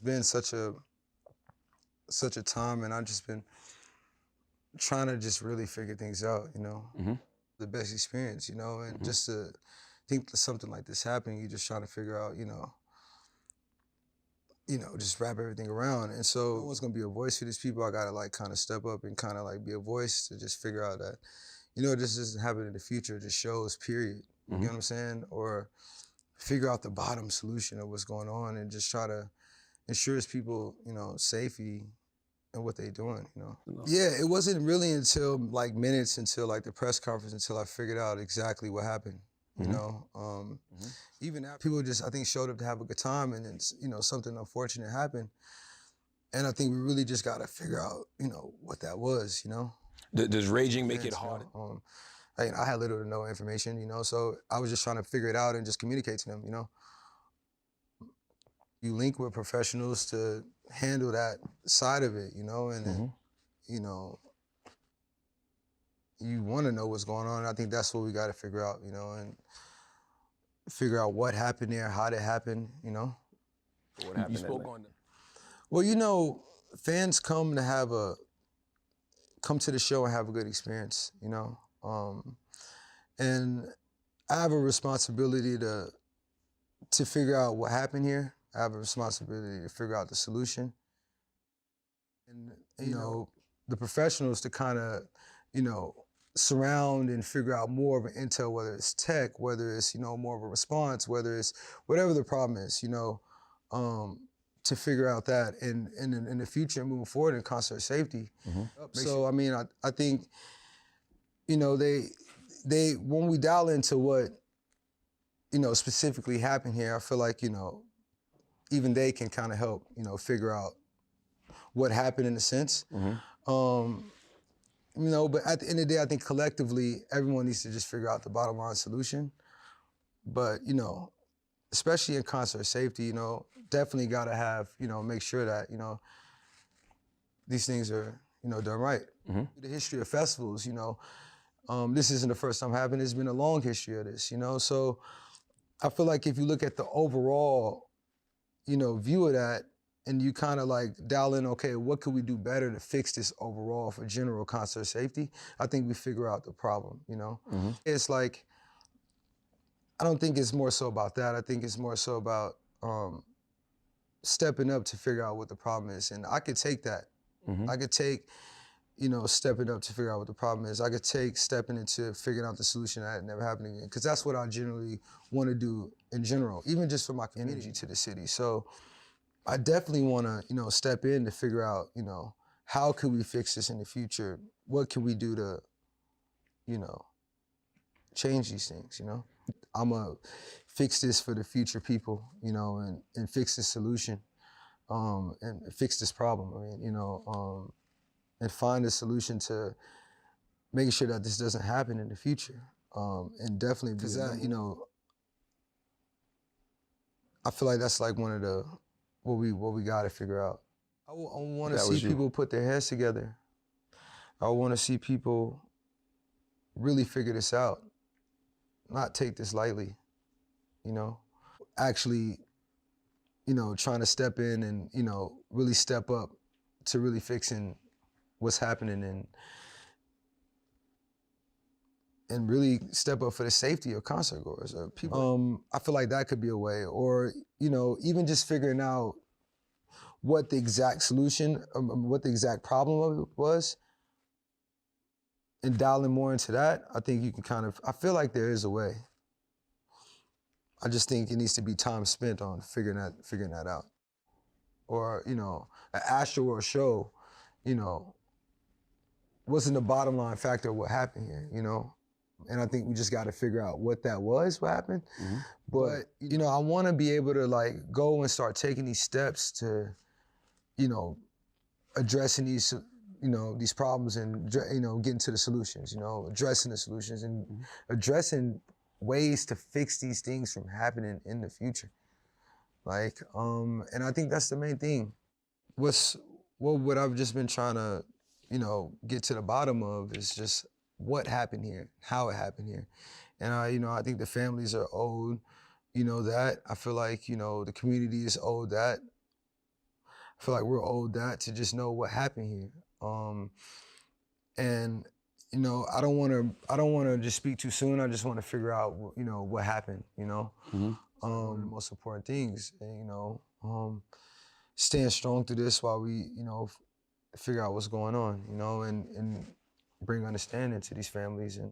Been such a time, and I've just been trying to just really figure things out, Hmm. the best experience, and Hmm. just to think that something like this happening, you're just trying to figure out, just wrap everything around. And so no one's gonna be a voice for these people. I gotta like kind of step up and kind of like be a voice to just figure out that, this doesn't happen in the future. It just shows, period. You Hmm. get what I'm saying? Or figure out the bottom solution of what's going on and just try to ensure people, safety and what they doing. Yeah, it wasn't really until like minutes until like the press conference until I figured out exactly what happened. You Hmm. know, Hmm. even after people just I think showed up to have a good time, and then something unfortunate happened, and I think we really just got to figure out what that was. Does raging make it Events, hard? I had little to no information. So I was just trying to figure it out and just communicate to them. You link with professionals to handle that side of it. And Hmm. then you know you want to know what's going on. I think that's what we got to figure out, and figure out what happened there, how it happened. What happened? You that spoke night? on. Well, fans come to the show and have a good experience. And I have a responsibility to figure out what happened here. I have a responsibility to figure out the solution. And the professionals to kind of, you know, surround and figure out more of an intel, whether it's tech, whether it's, more of a response, whether it's whatever the problem is, to figure out that in the future moving forward in concert safety. Hmm. So, I mean, I think, they when we dial into what, specifically happened here, I feel like, even they can kind of help, figure out what happened in a sense. Hmm. Um, but at the end of the day, I think collectively, everyone needs to just figure out the bottom line solution. But, especially in concert safety, definitely got to have, make sure that, these things are, done right. Hmm. The history of festivals, this isn't the first time happening. There's been a long history of this. So I feel like if you look at the overall, view of that, and you kind of like dial in, okay, what could we do better to fix this overall for general concert safety? I think we figure out the problem. Hmm. It's like, I don't think it's more so about that. I think it's more so about stepping up to figure out what the problem is. And I could take that. Hmm. I could take, stepping up to figure out what the problem is. I could take stepping into figuring out the solution that never happened again. Because that's what I generally want to do in general, even just for my community to the city. So I definitely want to, step in to figure out, how could we fix this in the future? What can we do to, you know, change these things? I'm gonna fix this for the future people, and fix this solution, and fix this problem. I mean, and find a solution to making sure that this doesn't happen in the future. And definitely because that, I feel like that's like one of the what we got to figure out. I want to That see was you. people put their heads together. I want to see people really figure this out, not take this lightly. Actually, trying to step in and really step up to really fixing what's happening and really step up for the safety of concert goers or people. I feel like that could be a way, or even just figuring out what the exact solution, what the exact problem of it was, and dialing more into that. I think you can kind of. I feel like there is a way. I just think it needs to be time spent on figuring that out. Or an astroworld show, you know, wasn't the bottom line factor of what happened here. And I think we just got to figure out what that was, what happened. Hmm. But, I want to be able to like go and start taking these steps to, addressing these problems and, getting to the solutions, addressing the solutions and addressing ways to fix these things from happening in the future. And I think that's the main thing. What I've just been trying to, get to the bottom of is just what happened here, how it happened here. And I think the families are owed, that. I feel like, the community is owed that. I feel like we're owed that to just know what happened here. And you know, I don't want to just speak too soon. I just want to figure out, you know, what happened. You know, one of the most important things. And, you know, staying strong through this while we, you know, figure out what's going on. You know, and bring understanding to these families. And